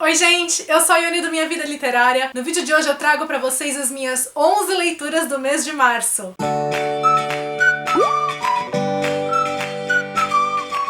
Oi gente, eu sou a Ione do Minha Vida Literária. No vídeo de hoje eu trago pra vocês as minhas 11 leituras do mês de março.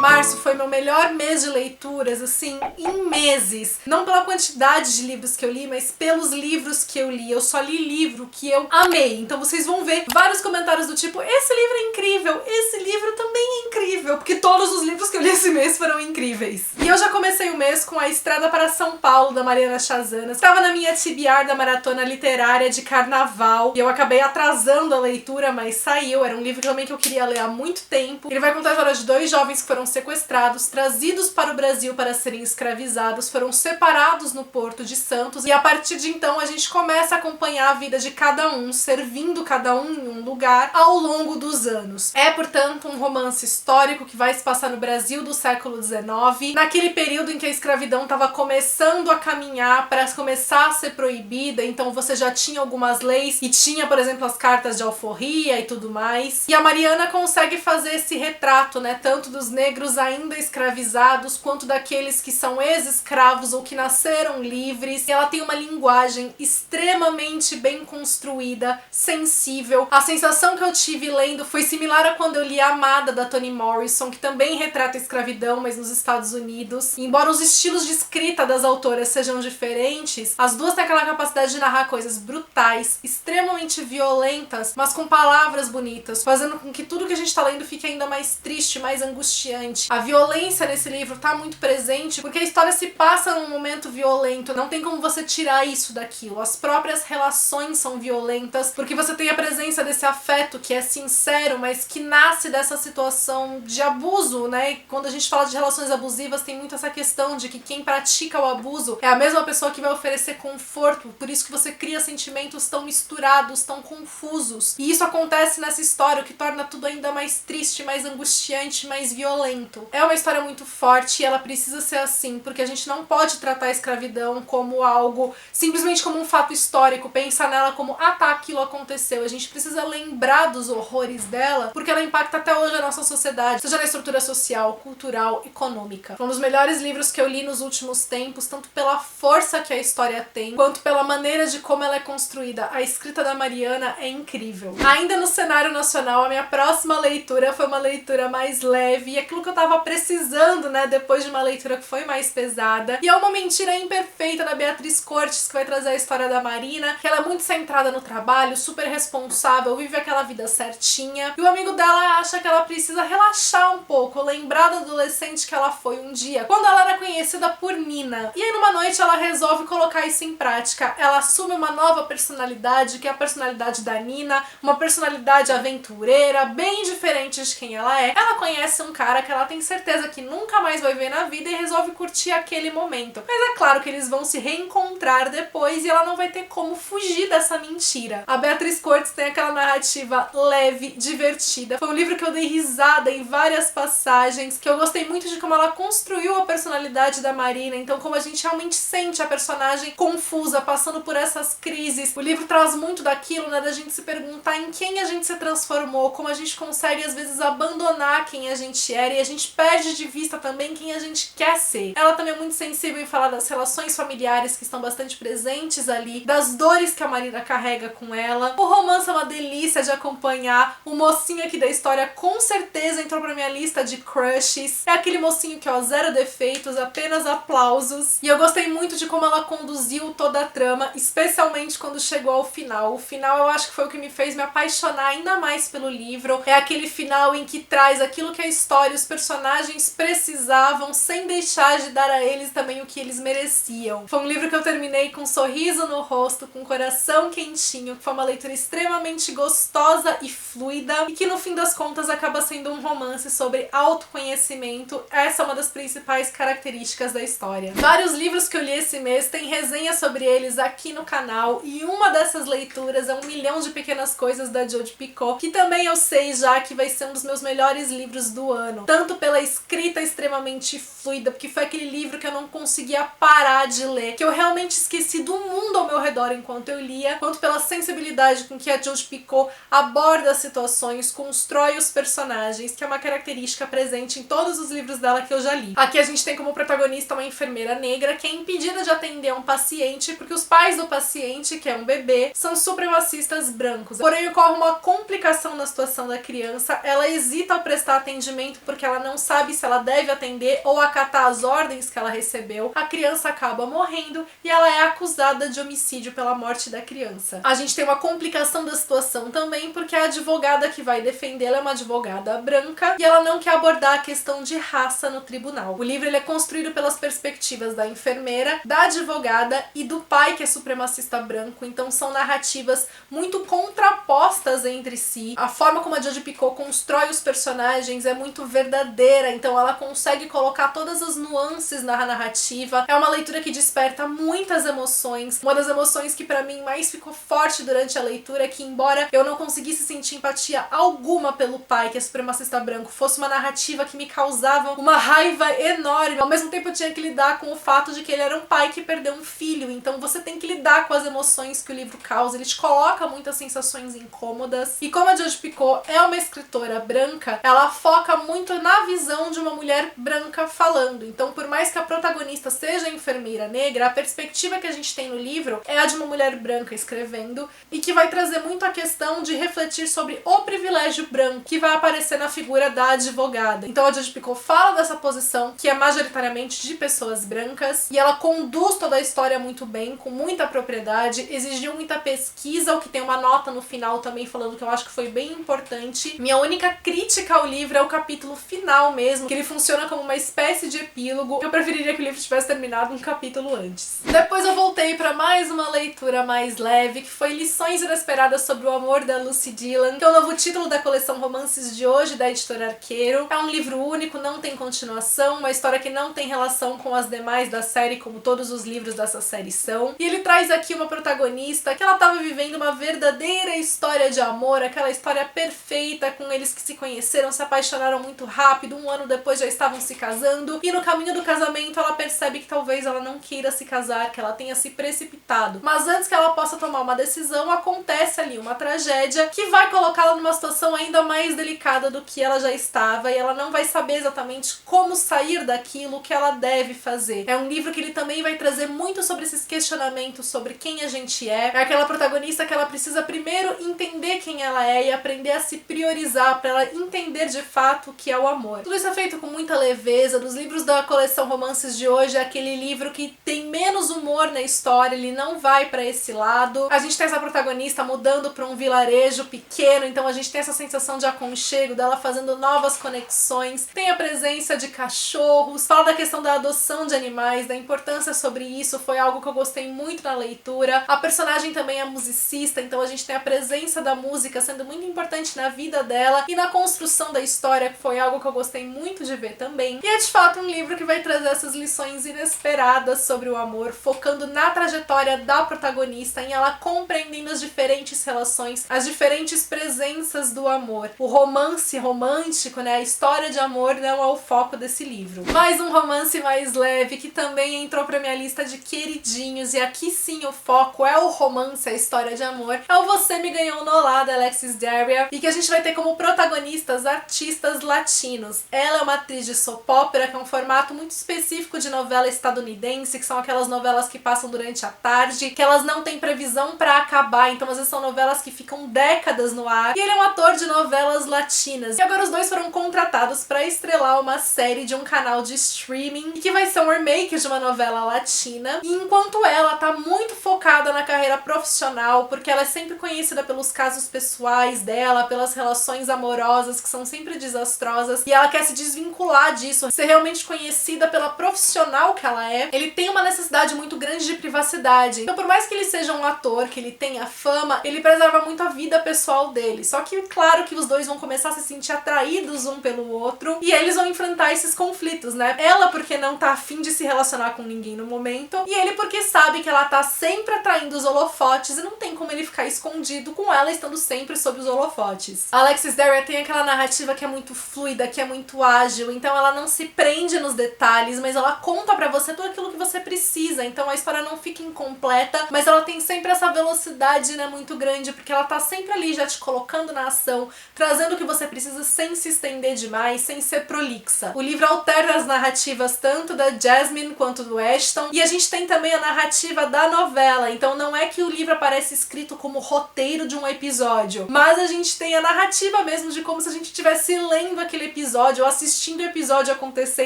Março foi meu melhor mês de leituras, assim, em meses. Não pela quantidade de livros que eu li, mas pelos livros que eu li. Eu só li livro que eu amei. Então vocês vão ver vários comentários do tipo, esse livro é incrível, esse livro também é incrível, porque todos os livros que eu li esse mês foram incríveis. E eu já comecei o mês com A Estrada para São Paulo, da Mariana Chazanas. Estava na minha TBR da Maratona Literária de Carnaval, e eu acabei atrasando a leitura, mas saiu. Era um livro também que eu queria ler há muito tempo. Ele vai contar a história de dois jovens que foram sequestrados, trazidos para o Brasil para serem escravizados, foram separados no Porto de Santos, e a partir de então a gente começa a acompanhar a vida de cada um, servindo cada um em um lugar ao longo dos anos. É, portanto, um romance histórico que vai se passar no Brasil do século XIX, naquele período em que a escravidão estava começando a caminhar para começar a ser proibida, então você já tinha algumas leis e tinha, por exemplo, as cartas de alforria e tudo mais. E a Mariana consegue fazer esse retrato, né, tanto dos negros ainda escravizados, quanto daqueles que são ex-escravos ou que nasceram livres. E ela tem uma linguagem extremamente bem construída, sensível. A sensação que eu tive lendo foi similar a quando eu li A Amada, da Toni Morrison, que também retrata a escravidão, mas nos Estados Unidos. E embora os estilos de escrita das autoras sejam diferentes, as duas têm aquela capacidade de narrar coisas brutais, extremamente violentas, mas com palavras bonitas, fazendo com que tudo que a gente tá lendo fique ainda mais triste, mais angustiante. A violência nesse livro tá muito presente porque a história se passa num momento violento, não tem como você tirar isso daquilo. As próprias relações são violentas porque você tem a presença desse afeto que é sincero, mas que nasce dessa situação de abuso, né? E quando a gente fala de relações abusivas tem muito essa questão de que quem pratica o abuso é a mesma pessoa que vai oferecer conforto, por isso que você cria sentimentos tão misturados, tão confusos. E isso acontece nessa história, o que torna tudo ainda mais triste, mais angustiante, mais violento. É uma história muito forte e ela precisa ser assim, porque a gente não pode tratar a escravidão como algo, simplesmente como um fato histórico, pensar nela como, ah tá, aquilo aconteceu. A gente precisa lembrar dos horrores dela, porque ela impacta até hoje a nossa sociedade, seja na estrutura social, cultural, econômica. Foi um dos melhores livros que eu li nos últimos tempos, tanto pela força que a história tem, quanto pela maneira de como ela é construída. A escrita da Mariana é incrível. Ainda no cenário nacional, a minha próxima leitura foi uma leitura mais leve, e aquilo que eu tava precisando, né, depois de uma leitura que foi mais pesada. E é Uma Mentira Imperfeita, da Beatriz Cortes, que vai trazer a história da Marina, que ela é muito centrada no trabalho, super responsável, vive aquela vida certinha, e o amigo dela acha que ela precisa relaxar um pouco, lembrar da adolescente que ela foi um dia, quando ela era conhecida por Nina. E aí numa noite ela resolve colocar isso em prática. Ela assume uma nova personalidade, que é a personalidade da Nina, uma personalidade aventureira, bem diferente de quem ela é. Ela conhece um cara que ela tem certeza que nunca mais vai ver na vida e resolve curtir aquele momento. Mas é claro que eles vão se reencontrar depois e ela não vai ter como fugir dessa mentira. A Beatriz Cortes tem aquela narrativa leve, divertida. Foi um livro que eu dei risada em várias passagens, que eu gostei muito de como ela construiu a personalidade da Marina, então como a gente realmente sente a personagem confusa, passando por essas crises. O livro traz muito daquilo, né, da gente se perguntar em quem a gente se transformou, como a gente consegue às vezes abandonar quem a gente era e a gente perde de vista também quem a gente quer ser. Ela também é muito sensível em falar das relações familiares que estão bastante presentes ali, das dores que a Marina carrega com ela. O romance é uma delícia de acompanhar. O mocinho aqui da história com certeza entrou pra minha lista de crushes. É aquele mocinho que, ó, zero defeitos, apenas aplausos. E eu gostei muito de como ela conduziu toda a trama, especialmente quando chegou ao final. O final eu acho que foi o que me fez me apaixonar ainda mais pelo livro. É aquele final em que traz aquilo que a história e os personagens precisavam, sem deixar de dar a eles também o que eles mereciam. Foi um livro que eu terminei com um sorriso no rosto, com um coração quentinho, que foi uma leitura extremamente gostosa e fluida, e que no fim das contas acaba sendo um romance sobre autoconhecimento. Essa é uma das principais características da história. Vários livros que eu li esse mês têm resenha sobre eles aqui no canal, e uma dessas leituras é 1 Milhão de Pequenas Coisas, da Jodi Picoult, que também eu sei já que vai ser um dos meus melhores livros do ano, tanto pela escrita extremamente fluida, porque foi aquele livro que eu não conseguia parar de ler, que eu realmente esqueci do mundo ao meu redor enquanto eu lia, quanto pela sensibilidade com que a Jodi Picoult aborda as situações, constrói os personagens, que é uma característica presente em todos os livros dela que eu já li. Aqui a gente tem como protagonista uma enfermeira negra que é impedida de atender um paciente porque os pais do paciente, que é um bebê, são supremacistas brancos. Porém, ocorre uma complicação na situação da criança, ela hesita ao prestar atendimento porque ela não sabe se ela deve atender ou acatar as ordens que ela recebeu. A criança acaba morrendo e ela é acusada de homicídio pela morte da criança. A gente tem uma complicação da situação também porque a advogada que vai defendê-la é uma advogada branca e ela não quer abordar a questão de raça no tribunal. O livro ele é construído pelas perspectivas da enfermeira, da advogada e do pai, que é supremacista branco, então são narrativas muito contrapostas entre si. A forma como a Jodi Picoult constrói os personagens é muito verdadeira, então ela consegue colocar todas as nuances na narrativa. É uma leitura que desperta muitas emoções. Uma das emoções que pra mim mais ficou forte durante a leitura é que, embora eu não conseguisse sentir empatia alguma pelo pai, que é supremacista branco, fosse uma narrativa que me causava uma raiva enorme. Ao mesmo tempo eu tinha que lidar com o fato de que ele era um pai que perdeu um filho, então você tem que lidar com as emoções que o livro causa. Ele te coloca muitas sensações incômodas. E como a Jodi Picoult é uma escritora branca, ela foca muito na visão de uma mulher branca falando. Então, por mais que a protagonista seja enfermeira negra, a perspectiva que a gente tem no livro é a de uma mulher branca escrevendo e que vai trazer muito a questão de refletir sobre o privilégio branco que vai aparecer na figura da advogada. Então a Jodi Picoult fala dessa posição que é majoritariamente de pessoas brancas e ela conduz toda a história muito bem, com muita propriedade, exigiu muita pesquisa, o que tem uma nota no final também falando que eu acho que foi bem importante. Minha única crítica ao livro é o capítulo final mesmo, que ele funciona como uma espécie de epílogo. Eu preferiria que o livro tivesse terminado um capítulo antes. Depois eu voltei para mais uma leitura mais leve, que foi Lições Inesperadas sobre o Amor, da Lucy Dillon, que é o novo título da coleção Romances de Hoje, da editora Arqueiro. É um livro único, não tem continuação, uma história que não tem relação com as demais da série, como todos os livros dessa série são. E ele traz aqui uma protagonista que ela estava vivendo uma verdadeira história de amor, aquela história perfeita, com eles que se conheceram, se apaixonaram muito rápido, um ano depois já estavam se casando, e no caminho do casamento ela percebe que talvez ela não queira se casar, que ela tenha se precipitado. Mas antes que ela possa tomar uma decisão, acontece ali uma tragédia que vai colocá-la numa situação ainda mais delicada do que ela já estava, e ela não vai saber exatamente como sair daquilo, o que ela deve fazer. É um livro que ele também vai trazer muito sobre esses questionamentos sobre quem a gente é. É aquela protagonista que ela precisa primeiro entender quem ela é e aprender a se priorizar para ela entender de fato o que é o amor. Tudo isso é feito com muita leveza. Dos livros da coleção Romances de Hoje é aquele livro que tem menos humor na história, ele não vai para esse lado. A gente tem essa protagonista mudando para um vilarejo pequeno, então a gente tem essa sensação de aconchego dela fazendo novas conexões. Tem a presença de cachorros, fala da questão da adoção de animais, da importância sobre isso, foi algo que eu gostei muito na leitura. A personagem também é musicista, então a gente tem a presença da música sendo muito importante na vida dela e na construção da história, que foi algo que eu gostei muito de ver também. E é de fato um livro que vai trazer essas lições inesperadas sobre o amor, focando na trajetória da protagonista, em ela compreendendo as diferentes relações, as diferentes presenças do amor. O romance romântico, né, a história de amor não é o foco desse livro. Mais um romance mais leve que também entrou pra minha lista de queridinhos, e aqui sim o foco é o romance, a história de amor. É o Você Me Ganhou no Olá, da Alexis Daria, e que a gente vai ter como protagonistas artistas latinos. Ela é uma atriz de soap opera, que é um formato muito específico de novela estadunidense, que são aquelas novelas que passam durante a tarde, que elas não têm previsão pra acabar, então às vezes são novelas que ficam décadas no ar. E ele é um ator de novelas latinas. E agora os dois foram contratados pra estrelar uma série de um canal de streaming, que vai ser um remake de uma novela latina. E enquanto ela tá muito focada na carreira profissional, porque ela é sempre conhecida pelos casos pessoais dela, pelas relações amorosas que são sempre desastrosas, e ela quer se desvincular disso, ser realmente conhecida pela profissional que ela é, ele tem uma necessidade muito grande de privacidade. Então, por mais que ele seja um ator, que ele tenha fama, ele preserva muito a vida pessoal dele. Só que, claro que os dois vão começar a se sentir atraídos um pelo outro, e eles vão enfrentar esses conflitos, né? Ela porque não tá afim de se relacionar com ninguém no momento, e ele porque sabe que ela tá sempre atraindo os holofotes e não tem tem como ele ficar escondido com ela estando sempre sob os holofotes. A Alexis Daria tem aquela narrativa que é muito fluida, que é muito ágil, então ela não se prende nos detalhes, mas ela conta pra você tudo aquilo que você precisa, então a história não fica incompleta, mas ela tem sempre essa velocidade, né, muito grande, porque ela tá sempre ali já te colocando na ação, trazendo o que você precisa sem se estender demais, sem ser prolixa. O livro alterna as narrativas tanto da Jasmine quanto do Ashton, e a gente tem também a narrativa da novela, então não é que o livro aparece escrito como roteiro de um episódio, mas a gente tem a narrativa mesmo de como se a gente estivesse lendo aquele episódio ou assistindo o episódio acontecer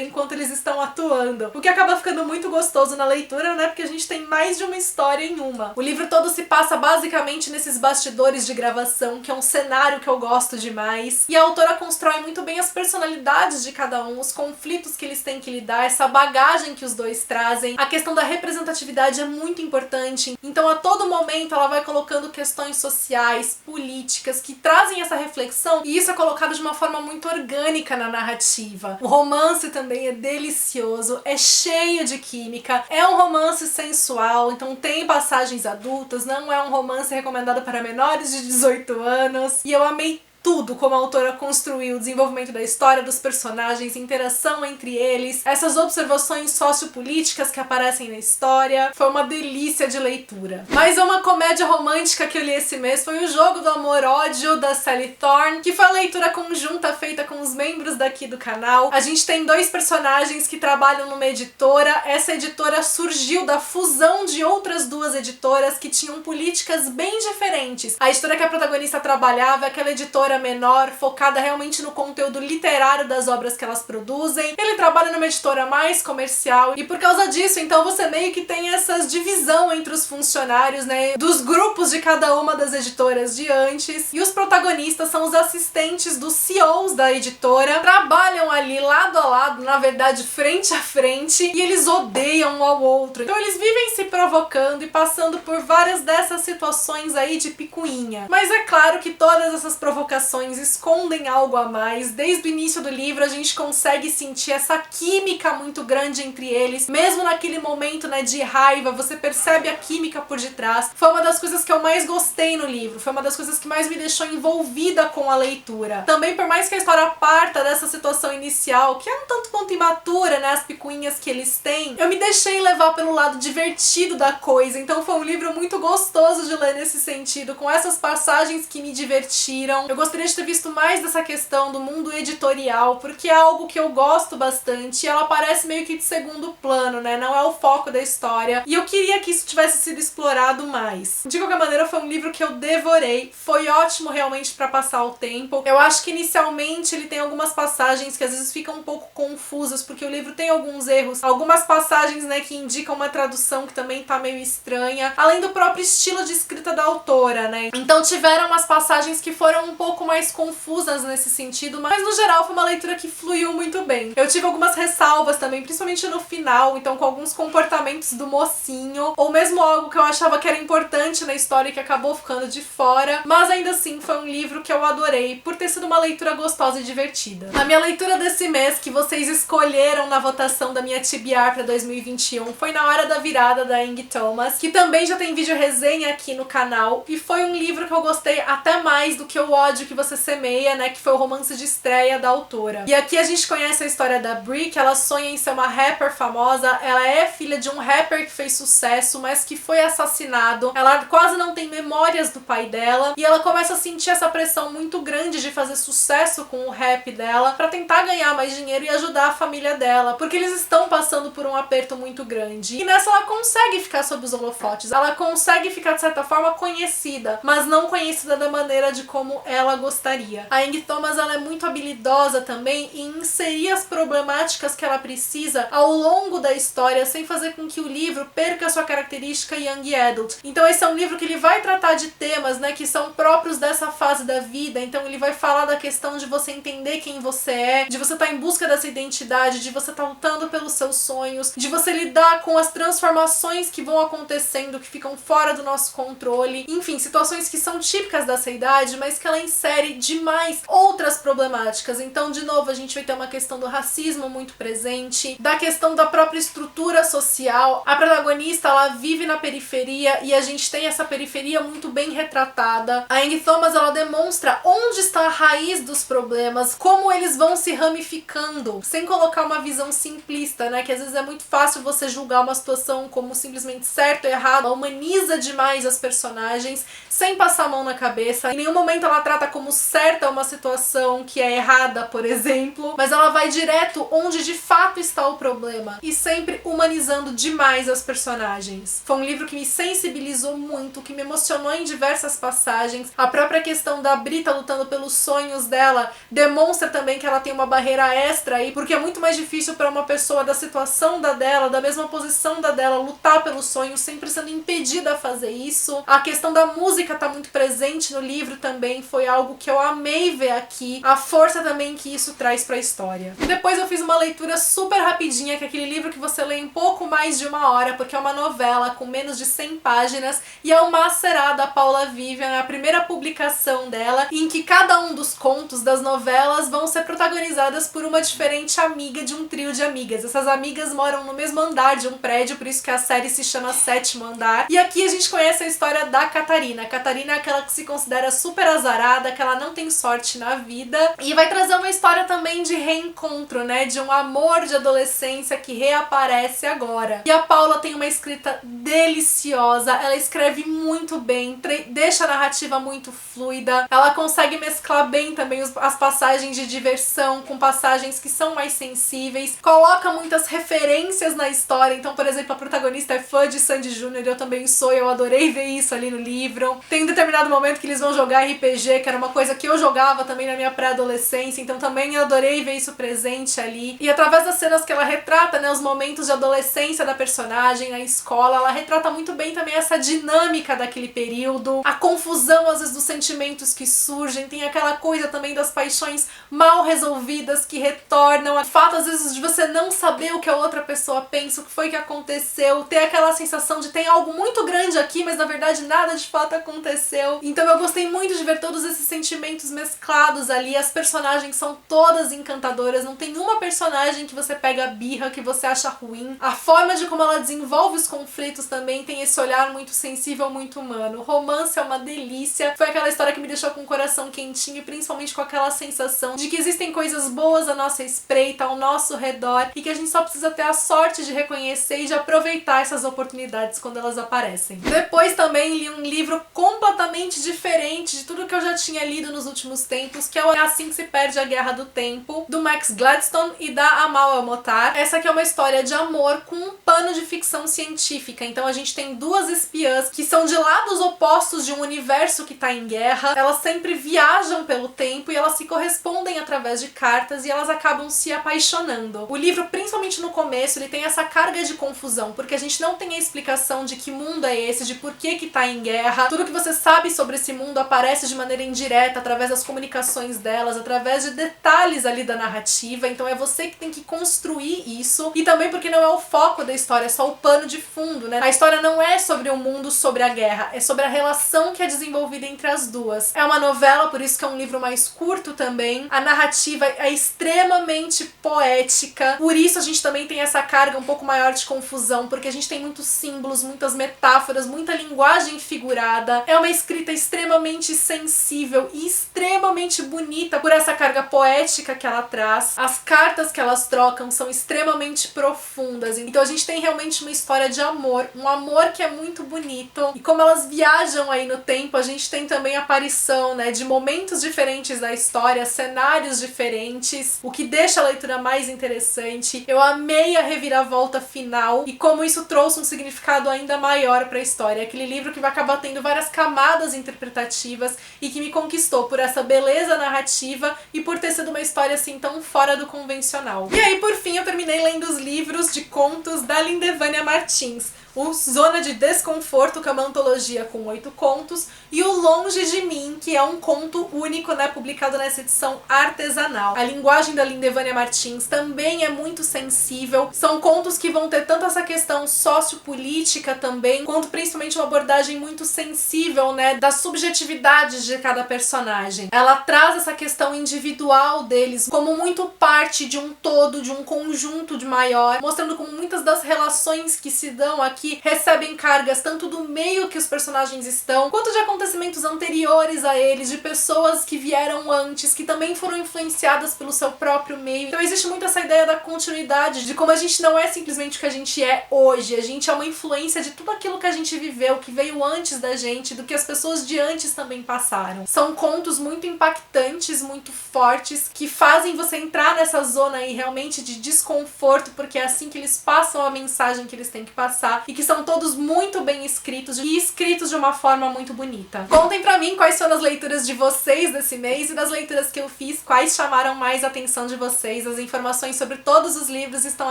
enquanto eles estão atuando, o que acaba ficando muito gostoso na leitura, né, porque a gente tem mais de uma história em uma. O livro todo se passa basicamente nesses bastidores de gravação, que é um cenário que eu gosto demais, e a autora constrói muito bem as personalidades de cada um, os conflitos que eles têm que lidar, essa bagagem que os dois trazem. A questão da representatividade é muito importante, então a todo momento ela vai colocando questões sociais, políticas, que trazem essa reflexão, e isso é colocado de uma forma muito orgânica na narrativa. O romance também é delicioso, é cheio de química, é um romance sensual, então tem passagens adultas, não é um romance recomendado para menores de 18 anos, e eu amei tudo como a autora construiu o desenvolvimento da história, dos personagens, interação entre eles, essas observações sociopolíticas que aparecem na história. Foi uma delícia de leitura. Mais uma comédia romântica que eu li esse mês foi O Jogo do Amor-Ódio, da Sally Thorne, que foi a leitura conjunta feita com os membros daqui do canal. A gente tem dois personagens que trabalham numa editora. Essa editora surgiu da fusão de outras duas editoras que tinham políticas bem diferentes. A editora que a protagonista trabalhava é aquela editora menor, focada realmente no conteúdo literário das obras que elas produzem. Ele trabalha numa editora mais comercial, e por causa disso, então, você meio que tem essa divisão entre os funcionários, né, dos grupos de cada uma das editoras de antes, e os protagonistas são os assistentes dos CEOs da editora, trabalham ali lado a lado, na verdade frente a frente, e eles odeiam um ao outro. Então eles vivem se provocando e passando por várias dessas situações aí de picuinha. Mas é claro que todas essas provocações escondem algo a mais. Desde o início do livro a gente consegue sentir essa química muito grande entre eles, mesmo naquele momento, né, de raiva, você percebe a química por detrás. Foi uma das coisas que eu mais gostei no livro, foi uma das coisas que mais me deixou envolvida com a leitura. Também, por mais que a história parta dessa situação inicial, que é um tanto quanto imatura, né, as picuinhas que eles têm, eu me deixei levar pelo lado divertido da coisa, então foi um livro muito gostoso de ler nesse sentido, com essas passagens que me divertiram. Eu gostaria de ter visto mais dessa questão do mundo editorial, porque é algo que eu gosto bastante, e ela aparece meio que de segundo plano, né? Não é o foco da história, e eu queria que isso tivesse sido explorado mais. De qualquer maneira, foi um livro que eu devorei, foi ótimo realmente pra passar o tempo. Eu acho que inicialmente ele tem algumas passagens que às vezes ficam um pouco confusas, porque o livro tem alguns erros, algumas passagens, né, que indicam uma tradução que também tá meio estranha, além do próprio estilo de escrita da autora, né? Então tiveram umas passagens que foram um pouco mais confusas nesse sentido, mas no geral foi uma leitura que fluiu muito bem. Eu tive algumas ressalvas também, principalmente no final, então com alguns comportamentos do mocinho, ou mesmo algo que eu achava que era importante na história e que acabou ficando de fora, mas ainda assim foi um livro que eu adorei, por ter sido uma leitura gostosa e divertida. A minha leitura desse mês, que vocês escolheram na votação da minha TBR para 2021, foi Na Hora da Virada, da Angie Thomas, que também já tem vídeo resenha aqui no canal, e foi um livro que eu gostei até mais do que O Ódio que Você Semeia, né, que foi o romance de estreia da autora. E aqui a gente conhece a história da Brie, que ela sonha em ser uma rapper famosa, ela é filha de um rapper que fez sucesso, mas que foi assassinado, ela quase não tem memórias do pai dela, e ela começa a sentir essa pressão muito grande de fazer sucesso com o rap dela, pra tentar ganhar mais dinheiro e ajudar a família dela, porque eles estão passando por um aperto muito grande. E nessa ela consegue ficar sob os holofotes, ela consegue ficar de certa forma conhecida, mas não conhecida da maneira de como ela gostaria. A Angie Thomas, ela é muito habilidosa também em inserir as problemáticas que ela precisa ao longo da história, sem fazer com que o livro perca a sua característica young adult. Então esse é um livro que ele vai tratar de temas, né, que são próprios dessa fase da vida, então ele vai falar da questão de você entender quem você é, de você estar em busca dessa identidade, de você estar lutando pelos seus sonhos, de você lidar com as transformações que vão acontecendo, que ficam fora do nosso controle, enfim, situações que são típicas dessa idade, mas que ela insere refere demais outras problemáticas. Então, de novo, a gente vai ter uma questão do racismo muito presente, da questão da própria estrutura social. A protagonista, ela vive na periferia e a gente tem essa periferia muito bem retratada. A Angie Thomas, ela demonstra onde está a raiz dos problemas, como eles vão se ramificando, sem colocar uma visão simplista, né? Que às vezes é muito fácil você julgar uma situação como simplesmente certo ou errado. Ela humaniza demais as personagens, sem passar a mão na cabeça. Em nenhum momento ela trata como certa uma situação que é errada, por exemplo, mas ela vai direto onde de fato está o problema, e sempre humanizando demais as personagens. Foi um livro que me sensibilizou muito, que me emocionou em diversas passagens. A própria questão da Brita lutando pelos sonhos dela demonstra também que ela tem uma barreira extra aí, porque é muito mais difícil para uma pessoa da situação dela, da mesma posição dela, lutar pelos sonhos, sempre sendo impedida a fazer isso. A questão da música tá muito presente no livro também, foi algo que eu amei ver aqui, a força também que isso traz pra história. Depois eu fiz uma leitura super rapidinha, que é aquele livro que você lê em pouco mais de 1 hora, porque é uma novela com menos de 100 páginas, e é o Macerá, da Paula Vivian, é a primeira publicação dela, em que cada um dos contos das novelas vão ser protagonizadas por uma diferente amiga de um trio de amigas. Essas amigas moram no mesmo andar de um prédio, por isso que a série se chama Sétimo Andar. E aqui a gente conhece a história da Catarina. A Catarina é aquela que se considera super azarada, que ela não tem sorte na vida, e vai trazer uma história também de reencontro, né? De um amor de adolescência que reaparece agora. E a Paula tem uma escrita deliciosa, ela escreve muito bem, deixa a narrativa muito fluida, ela consegue mesclar bem também as passagens de diversão com passagens que são mais sensíveis, coloca muitas referências na história. Então, por exemplo, a protagonista é fã de Sandy Júnior, eu também sou, eu adorei ver isso ali no livro. Tem um determinado momento que eles vão jogar RPG, que era uma coisa que eu jogava também na minha pré-adolescência, então também eu adorei ver isso presente ali. E através das cenas que ela retrata, né, os momentos de adolescência da personagem, a escola, ela retrata muito bem também essa dinâmica daquele período, a confusão às vezes dos sentimentos que surgem, tem aquela coisa também das paixões mal resolvidas que retornam, o fato às vezes de você não saber o que a outra pessoa pensa, o que foi que aconteceu, ter aquela sensação de tem algo muito grande aqui, mas na verdade nada de fato aconteceu. Então eu gostei muito de ver todos esses sentimentos mesclados ali, as personagens são todas encantadoras, não tem uma personagem que você pega birra, que você acha ruim. A forma de como ela desenvolve os conflitos também tem esse olhar muito sensível, muito humano. O romance é uma delícia, foi aquela história que me deixou com o coração quentinho, e principalmente com aquela sensação de que existem coisas boas à nossa espreita, ao nosso redor, e que a gente só precisa ter a sorte de reconhecer e de aproveitar essas oportunidades quando elas aparecem. Depois também li um livro completamente diferente de tudo que eu já tinha lido nos últimos tempos, que é o Assim que se perde a Guerra do Tempo, do Max Gladstone e da Amal El-Mohtar. Essa aqui é uma história de amor com um pano de ficção científica. Então a gente tem duas espiãs que são de lados opostos de um universo que tá em guerra. Elas sempre viajam pelo tempo e elas se correspondem através de cartas e elas acabam se apaixonando. O livro, principalmente no começo, ele tem essa carga de confusão, porque a gente não tem a explicação de que mundo é esse, de por que tá em guerra. Tudo que você sabe sobre esse mundo aparece de maneira indireta, através das comunicações delas, através de detalhes ali da narrativa. Então é você que tem que construir isso. E também porque não é o foco da história, é só o pano de fundo, né? A história não é sobre o mundo, sobre a guerra, é sobre a relação que é desenvolvida entre as duas. É uma novela, por isso que é um livro mais curto também. A narrativa é extremamente poética, por isso a gente também tem essa carga um pouco maior de confusão, porque a gente tem muitos símbolos, muitas metáforas, muita linguagem figurada. É uma escrita extremamente sensível e extremamente bonita por essa carga poética que ela traz. As cartas que elas trocam são extremamente profundas, então a gente tem realmente uma história de amor, um amor que é muito bonito. E como elas viajam aí no tempo, a gente tem também a aparição, né, de momentos diferentes da história, cenários diferentes, o que deixa a leitura mais interessante. Eu amei a reviravolta final e como isso trouxe um significado ainda maior para a história. Aquele livro que vai acabar tendo várias camadas interpretativas e que me conquistou por essa beleza narrativa e por ter sido uma história assim tão fora do convencional. E aí, por fim, eu terminei lendo os livros de contos da Lindevânia Martins. o Zona de Desconforto, que é uma antologia com 8 contos, e o Longe de Mim, que é um conto único, né, publicado nessa edição artesanal. A linguagem da Lindevânia Martins também é muito sensível, são contos que vão ter tanto essa questão sociopolítica também, quanto principalmente uma abordagem muito sensível, né, das subjetividades de cada personagem. Ela traz essa questão individual deles como muito parte de um todo, de um conjunto de maior, mostrando como muitas das relações que se dão aqui recebem cargas tanto do meio que os personagens estão, quanto de acontecimentos anteriores a eles, de pessoas que vieram antes, que também foram influenciadas pelo seu próprio meio. Então existe muito essa ideia da continuidade, de como a gente não é simplesmente o que a gente é hoje, a gente é uma influência de tudo aquilo que a gente viveu, que veio antes da gente, do que as pessoas de antes também passaram. São contos muito impactantes, muito fortes, que fazem você entrar nessa zona aí realmente de desconforto, porque é assim que eles passam a mensagem que eles têm que passar, e que são todos muito bem escritos e escritos de uma forma muito bonita. Contem pra mim quais foram as leituras de vocês desse mês, e das leituras que eu fiz, quais chamaram mais a atenção de vocês. As informações sobre todos os livros estão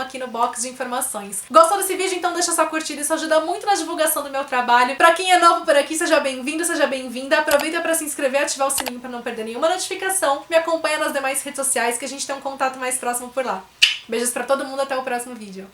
aqui no box de informações. Gostou desse vídeo? Então deixa sua curtida, isso ajuda muito na divulgação do meu trabalho. Pra quem é novo por aqui, seja bem-vindo, seja bem-vinda. Aproveita pra se inscrever e ativar o sininho pra não perder nenhuma notificação. Me acompanha nas demais redes sociais, que a gente tem um contato mais próximo por lá. Beijos pra todo mundo, até o próximo vídeo.